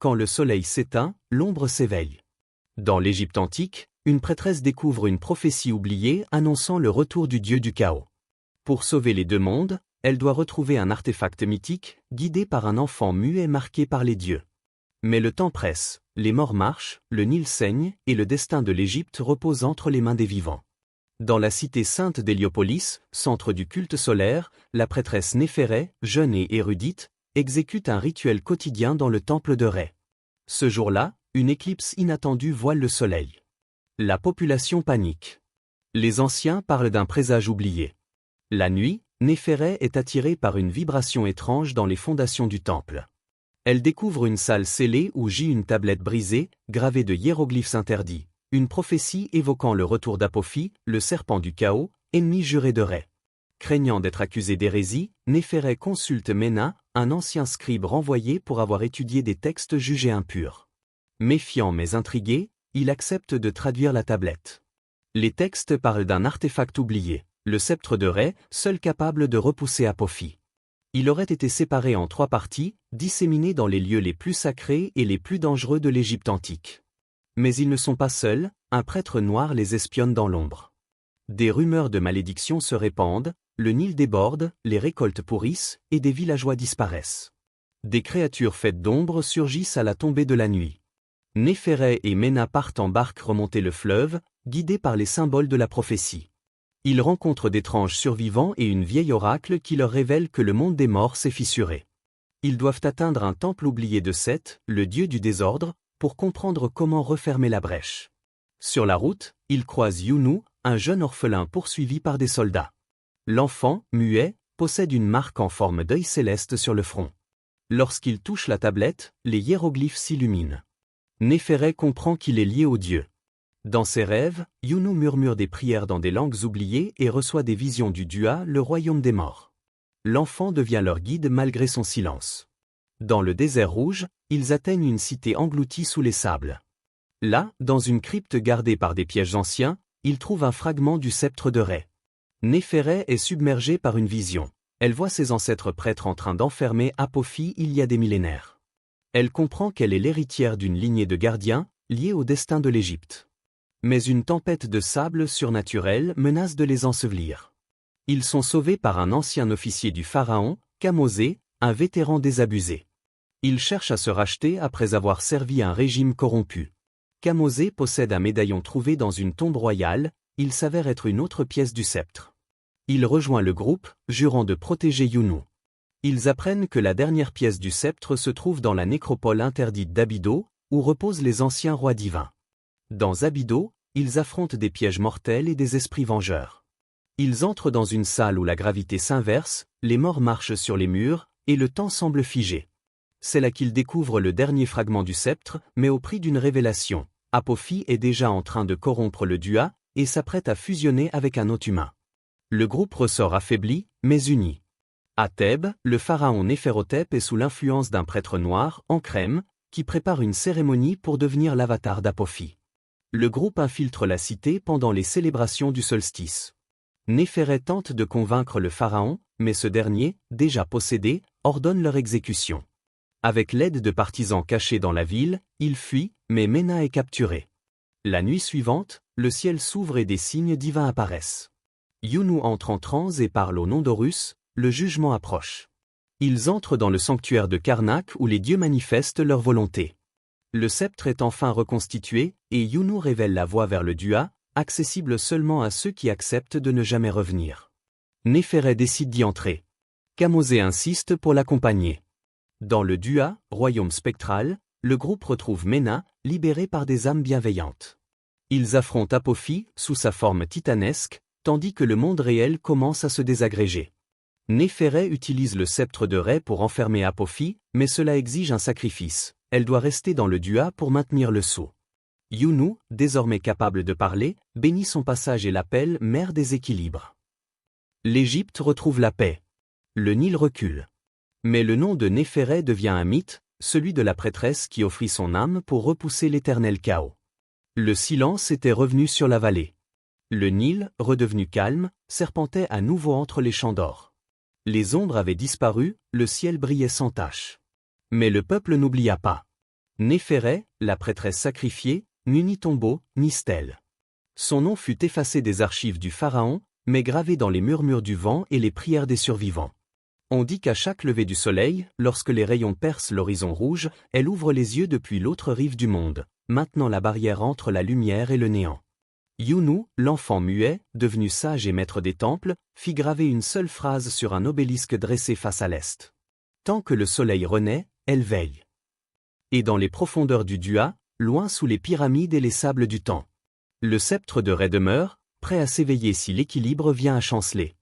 quand le soleil s'éteint, l'ombre s'éveille. Dans l'Égypte antique, une prêtresse découvre une prophétie oubliée annonçant le retour du dieu du chaos. Pour sauver les deux mondes, elle doit retrouver un artefact mythique, guidé par un enfant muet marqué par les dieux. Mais le temps presse, les morts marchent, le Nil saigne, et le destin de l'Égypte repose entre les mains des vivants. Dans la cité sainte d'Héliopolis, centre du culte solaire, la prêtresse Néphéré, jeune et érudite, exécute un rituel quotidien dans le temple de Ré. Ce jour-là, une éclipse inattendue voile le soleil. La population panique. Les anciens parlent d'un présage oublié. La nuit, Néphéré est attirée par une vibration étrange dans les fondations du temple. Elle découvre une salle scellée où gît une tablette brisée, gravée de hiéroglyphes interdits, une prophétie évoquant le retour d'Apophis, le serpent du chaos, ennemi juré de Ré. Craignant d'être accusé d'hérésie, Néphéré consulte Ména, un ancien scribe renvoyé pour avoir étudié des textes jugés impurs. Méfiant mais intrigué, il accepte de traduire la tablette. Les textes parlent d'un artefact oublié, le sceptre de Ré, seul capable de repousser Apophis. Il aurait été séparé en 3 parties, disséminées dans les lieux les plus sacrés et les plus dangereux de l'Égypte antique. Mais ils ne sont pas seuls, un prêtre noir les espionne dans l'ombre. Des rumeurs de malédiction se répandent, le Nil déborde, les récoltes pourrissent, et des villageois disparaissent. Des créatures faites d'ombre surgissent à la tombée de la nuit. Néphéré et Ména partent en barque remonter le fleuve, guidés par les symboles de la prophétie. Ils rencontrent d'étranges survivants et une vieille oracle qui leur révèle que le monde des morts s'est fissuré. Ils doivent atteindre un temple oublié de Seth, le dieu du désordre, pour comprendre comment refermer la brèche. Sur la route, ils croisent Younou, un jeune orphelin poursuivi par des soldats. L'enfant, muet, possède une marque en forme d'œil céleste sur le front. Lorsqu'il touche la tablette, les hiéroglyphes s'illuminent. Néphéré comprend qu'il est lié au dieu. Dans ses rêves, Younou murmure des prières dans des langues oubliées et reçoit des visions du Dua, le royaume des morts. L'enfant devient leur guide malgré son silence. Dans le désert rouge, ils atteignent une cité engloutie sous les sables. Là, dans une crypte gardée par des pièges anciens, ils trouvent un fragment du sceptre de Ré. Néphéré est submergée par une vision. Elle voit ses ancêtres prêtres en train d'enfermer Apophis il y a des millénaires. Elle comprend qu'elle est l'héritière d'une lignée de gardiens, liée au destin de l'Égypte. Mais une tempête de sable surnaturel menace de les ensevelir. Ils sont sauvés par un ancien officier du pharaon, Kamosé, un vétéran désabusé. Il cherche à se racheter après avoir servi un régime corrompu. Kamosé possède un médaillon trouvé dans une tombe royale, il s'avère être une autre pièce du sceptre. Il rejoint le groupe, jurant de protéger Younou. Ils apprennent que la dernière pièce du sceptre se trouve dans la nécropole interdite d'Abydos, où reposent les anciens rois divins. Dans Abydos, ils affrontent des pièges mortels et des esprits vengeurs. Ils entrent dans une salle où la gravité s'inverse, les morts marchent sur les murs, et le temps semble figé. C'est là qu'ils découvrent le dernier fragment du sceptre, mais au prix d'une révélation. Apophis est déjà en train de corrompre le Dua, et s'apprête à fusionner avec un autre humain. Le groupe ressort affaibli, mais uni. À Thèbes, le pharaon Néphérotep est sous l'influence d'un prêtre noir, en crème, qui prépare une cérémonie pour devenir l'avatar d'Apophis. Le groupe infiltre la cité pendant les célébrations du solstice. Néphéré tente de convaincre le pharaon, mais ce dernier, déjà possédé, ordonne leur exécution. Avec l'aide de partisans cachés dans la ville, il fuit, mais Ména est capturé. La nuit suivante, le ciel s'ouvre et des signes divins apparaissent. Younou entre en transe et parle au nom d'Horus, le jugement approche. Ils entrent dans le sanctuaire de Karnak où les dieux manifestent leur volonté. Le sceptre est enfin reconstitué, et Younou révèle la voie vers le Dua, accessible seulement à ceux qui acceptent de ne jamais revenir. Néphéré décide d'y entrer. Kamosé insiste pour l'accompagner. Dans le Dua, royaume spectral, le groupe retrouve Ména, libéré par des âmes bienveillantes. Ils affrontent Apophis, sous sa forme titanesque, tandis que le monde réel commence à se désagréger. Néphéré utilise le sceptre de Ré pour enfermer Apophis, mais cela exige un sacrifice. Elle doit rester dans le Dua pour maintenir le sceau. Younou, désormais capable de parler, bénit son passage et l'appelle mère des équilibres. L'Égypte retrouve la paix. Le Nil recule. Mais le nom de Néphéré devient un mythe, celui de la prêtresse qui offrit son âme pour repousser l'éternel chaos. Le silence était revenu sur la vallée. Le Nil, redevenu calme, serpentait à nouveau entre les champs d'or. Les ombres avaient disparu, le ciel brillait sans tache. Mais le peuple n'oublia pas. Néphéré, la prêtresse sacrifiée, n'eut ni tombeau, ni stèle. Son nom fut effacé des archives du pharaon, mais gravé dans les murmures du vent et les prières des survivants. On dit qu'à chaque lever du soleil, lorsque les rayons percent l'horizon rouge, elle ouvre les yeux depuis l'autre rive du monde, maintenant la barrière entre la lumière et le néant. Younou, l'enfant muet, devenu sage et maître des temples, fit graver une seule phrase sur un obélisque dressé face à l'est. Tant que le soleil renaît, elle veille. Et dans les profondeurs du Dua, loin sous les pyramides et les sables du temps, le sceptre de Ré demeure, prêt à s'éveiller si l'équilibre vient à chanceler.